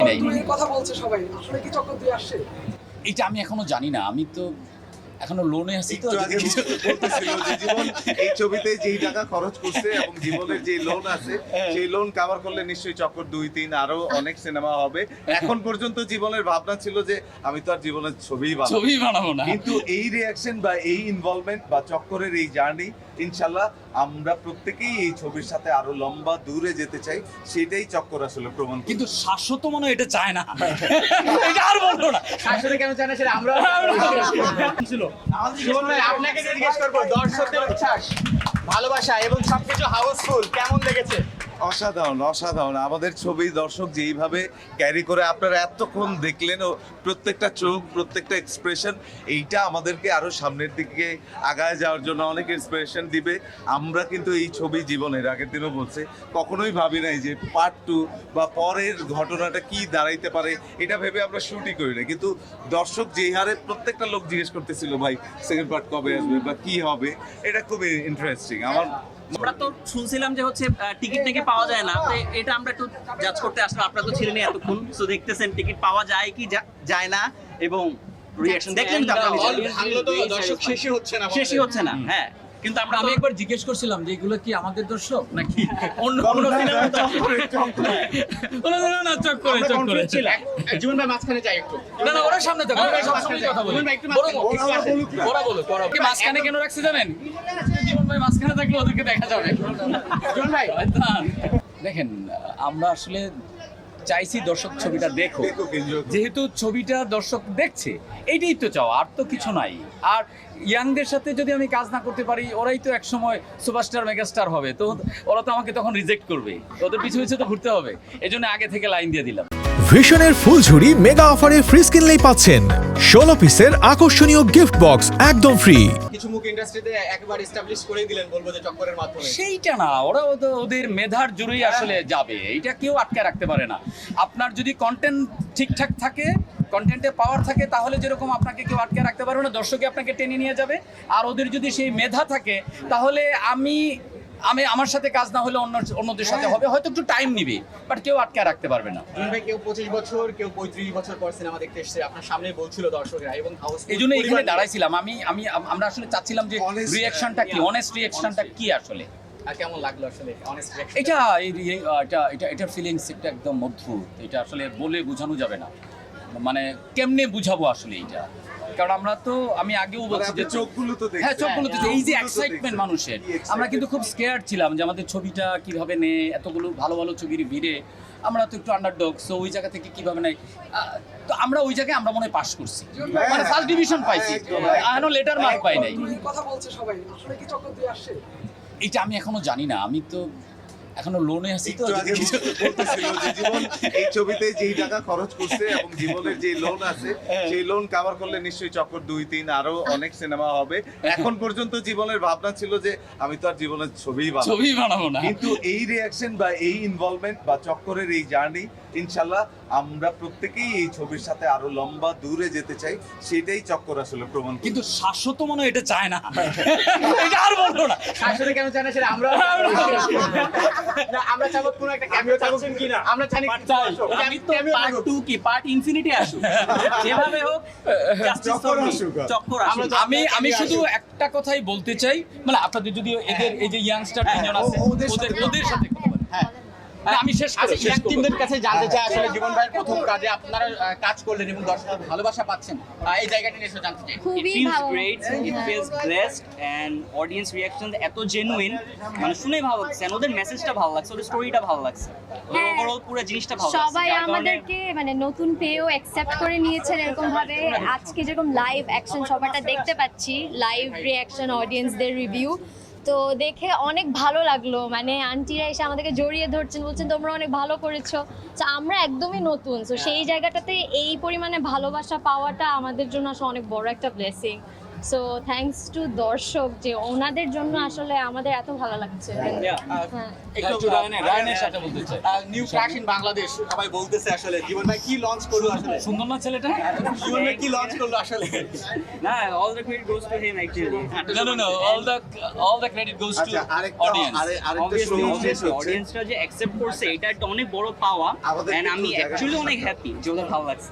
নাই। কথা বলছে সবাই, আসলে কি চক্কর দিয়ে আসছে? এটা আমি এখনো জানি না, আমি তো এখনো লোনে আছি তো। একটু আগে বলতেছিল যে জীবন এই ছবিতে যেই টাকা খরচ করছে এবং জীবনের যে লোন আছে সেই লোন কভার করলে নিশ্চয়ই চক্কর 2-3 আরো অনেক সিনেমা হবে। এখন পর্যন্ত জীবনের ভাবনা ছিল যে আমি তো আর জীবনের ছবি বানাবো না, কিন্তু এই রিয়াকশন বা এই ইনভলভমেন্ট বা চক্করের এই জার্নি ইনশাল্লাহ আমরা প্রত্যেকেই এই ছবির সাথে আরো লম্বা দূরে যেতে চাই, সেটাই চক্কর আসলে প্রমাণ করে। কিন্তু শাশ্বত মনে হয় এটা চায় না। এটা আর বলবো না, আসলে কেন জানা সেটা আমরা ছিল। জীবন ভাই আপনাকে জিজ্ঞেস করবো, দর্শকদের উচ্ছ্বাস, ভালোবাসা এবং সবকিছু হাউসফুল কেমন লেগেছে? অসাধারণ অসাধারণ। আমাদের ছবি দর্শক যেইভাবে ক্যারি করে আপনারা এতক্ষণ দেখলেন, ও প্রত্যেকটা চোখ প্রত্যেকটা এক্সপ্রেশন এইটা আমাদেরকে আরো সামনের দিকে আগায় যাওয়ার জন্য অনেক ইন্সপিরেশন দিবে। আমরা কিন্তু এই ছবি জীবনের আগের দিনও বলছে কখনোই ভাবি নাই যে পার্ট 2 বা পরের ঘটনাটা কি দাঁড়াইতে পারে, এটা ভেবে আমরা শুটই করি না। কিন্তু দর্শক যেই হারে প্রত্যেকটা লোক জিজ্ঞেস করতেছিল ভাই সেকেন্ড পার্ট কবে আসবে বা কি হবে, এটা খুবই ইন্টারেস্টিং। আমার আমরা তো শুনছিলাম যে হচ্ছে টিকিট নাকি পাওয়া যায় না, তো এটা আমরা একটু জাজ করতে আসলাম। আপনারা তো ছিলেন এতক্ষণ, তো দেখতেছেন টিকিট পাওয়া যায় কি যায় না, এবং রিঅ্যাকশন দেখলেন তো আপনারা নিজেরা। ভালো তো দর্শক শেষই হচ্ছে না, শেষই হচ্ছে না। হ্যাঁ, কিন্তু আমরা আমি একবার জিজ্ঞেস করছিলাম যে এগুলো কি আমাদের দর্শক নাকি অন্য কোনো সিনেমা। না চক্করে জীবন ভাই মাঝখানে যাই একটু। না না, ওরা সামনে থাকো, ওরা সবসময় কথা বলে। জীবন ভাই একটু মাঝখানে ওরা বলো কি মাঝখানে কেন রাখছে জানেন? জীবন ভাই মাঝখানে থাকলে ওদেরকে দেখা যাবে। জীবন ভাই দেখেন, আমরা আসলে চাইছি দর্শক ছবিটা দেখো, enjoy করুক। যেহেতু ছবিটা দর্শক দেখছে এইটাই তো চাও, আর তো কিছু নাই। আর ইয়াংদের সাথে যদি আমি কাজ না করতে পারি, ওরাই তো একসময় সুপারস্টার মেগাস্টার হবে, তো ওরা তো আমাকে তখন রিজেক্ট করবে, ওদের পিছু পিছু তো ঘুরতে হবে। এই জন্য আগে থেকে লাইন দিয়ে দিলাম। ভিশনের ফুলঝুরি মেগা অফারে ফ্রিজ কিনলেই পাচ্ছেন 16 পিসের আকর্ষণীয় গিফট বক্স একদম ফ্রি। কিছু মুখ ইন্ডাস্ট্রিতে একবার এস্টাবলিশ করেই দিলেন বলবো যে চক্করের মাধ্যমে। সেইটা না, ওরা ওদের মেধার জোরেই আসলে যাবে, এইটা কেউ আটকে রাখতে পারে না। আপনার যদি কন্টেন্ট ঠিকঠাক থাকে, কন্টেন্টে পাওয়ার থাকে, তাহলে যেরকম আপনাকে কেউ আটকে রাখতে পারবে না, দর্শকে আপনাকে টেনে নিয়ে যাবে। আর ওদের যদি সেই মেধা থাকে, তাহলে আমি আমার সাথে কাজ না হলে অন্যদের সাথে হবে, হয়তো একটু টাইম নিবে, বাট কেউ আটকে রাখতে পারবে না। জীবন ভাই কেউ 25 বছর কেউ 35 বছর পর সিনেমা দেখতে এসেছে, আপনার সামনে বলছিল দর্শকরা, এবং এই জন্য এখানে দাঁড়াইছিলাম। আমরা আসলে চাচ্ছিলাম যে Honest, রিঅ্যাকশনটা কি, অনেস্ট রিঅ্যাকশনটা কি আসলে। আর কেমন লাগলো আসলে অনেস্ট রিঅ্যাকশন? এটার ফিলিংস একটা একদম অদ্ভুত, এটা আসলে বলে বোঝানো যাবে না। মানে কেমনে বুঝাবো আসলে এইটা, কারণ আমরা তো আমি আগেও বলছি যে চোখগুলো তো দেখছেন। হ্যাঁ, চোখগুলো তো এই যে চোখগুলো তো এক্সাইটমেন্ট দেখছেন। মানুষের, কি excited। আমরা কিন্তু খুব স্কেয়ার ছিলাম যে আমাদের ছবিটা কিভাবে নেয়, এতগুলো ভালো ভালো ছবির ভিড়ে আমরা তো একটু আন্ডারডগ, সো ওই জায়গা থেকে কিভাবে নেয়। তো আমরা ওই জায়গায় আমরা মনে হয় পাস করছি, মানে ফার্স্ট ডিভিশন পাইছি, এখনো লেটার মার্ক পাই নাই। কথা বলছে সবাই, আসলে কি চক্কর দিয়ে আসছে? এটা আমি এখনো জানি না, আমি তো এখনো লোনে আছি তো। একটু আগে বলতেছিল যে জীবন এই ছবিতে যেই টাকা খরচ করছে এবং জীবনের যে লোন আছে সেই লোন কভার করলে নিশ্চয়ই চক্কর 2-3 আরো অনেক সিনেমা হবে। এখন পর্যন্ত জীবনের ভাবনা ছিল যে আমি তো আর জীবনের ছবি বানাবো না, কিন্তু এই রিয়াকশন বা এই ইনভলভমেন্ট বা চক্করের এই জার্নি ইনশাল্লাহ আমরা প্রত্যেকেই এই ছবির সাথে আরো লম্বা দূরে যেতে চাই, সেটাই চক্কর আসলে প্রমাণ করে। কিন্তু শাশ্বত মনে হয় এটা চায় না। এটা আর বলবো না, আসলে কেন জানা সেটা আমরা না, আমরা চাবো কোনো একটা ক্যামিও চাচ্ছেন কিনা, আমরা জানি আমি তো পার্ট 2 কি পার্ট ইনফিনিটি আসুক, যেভাবে হোক জাস্টিস চক্কর ফর আসুক। চক্কর আসুক। আমি শুধু একটা কথাই বলতে চাই, মানে আপনাদের যদি এদের এই যে ইয়াংস্টার তিনজন আছে ওদের সাথে কথা বলেন। আমি শেষ আচ্ছা, শেষ ইয়াং টিমদের কাছে জানতে চাই আসলে জীবন ভাইয়ের প্রথম কাজে আপনারা কাজ করলেন এবং দর্শকের ভালোবাসা পাচ্ছেন, এই জায়গাটা নিয়ে এসে জানতে চাই। It খুবই feels ভালো great, it feels blessed, and audience reaction এত জেনুইন, মানে শুনে ভালো লাগছে, and ওদের মেসেজটা ভালো লাগছে, ওদের স্টোরিটা ভালো লাগছে, হ্যাঁ। ওভারঅল পুরো জিনিসটা ভালো লাগছে। সবাই যার কারণে- আমাদেরকে মানে নতুন পেয়েও অ্যাকসেপ্ট করে নিয়েছেন এরকম ভাবে। আজকে যেরকম লাইভ অ্যাকশন সবারটা দেখতে পাচ্ছি, লাইভ রিঅ্যাকশন, অডিয়েন্সদের রিভিউ, তো দেখে অনেক ভালো লাগলো। মানে আন্টিরা এসে আমাদেরকে জড়িয়ে ধরছেন, বলছেন তোমরা অনেক ভালো করেছো। তো আমরা একদমই নতুন, তো সেই জায়গাটাতে এই পরিমাণে ভালোবাসা পাওয়াটা আমাদের জন্য আসলে অনেক বড় একটা ব্লেসিং। সো থ্যাঙ্কস টু দর্শক যে ওনাদের জন্য আসলে আমাদের এত ভালো লাগছে হ্যাঁ একটু রায়নের সাথে বলতে চাই নিউ ক্র্যাশ ইন বাংলাদেশ সবাই বলতেছে আসলে জীবন ভাই কি লঞ্চ করলো আসলে সুন্দর না ছেলেটা জীবন ভাই কি লঞ্চ করলো আসলে না all the credit goes to him actually no all the credit goes to আচ্ছা আরেকটা audience আরেকটা obviously শুরু শেষ হচ্ছে অডিয়েন্সরা যে অ্যাকসেপ্ট করছে এটা একটা অনেক বড় পাওয়া আমাদের এন্ড আমি একটু জায়গা অ্যাকচুয়ালি অনেক হ্যাপি যে ওদের ভালো লাগছে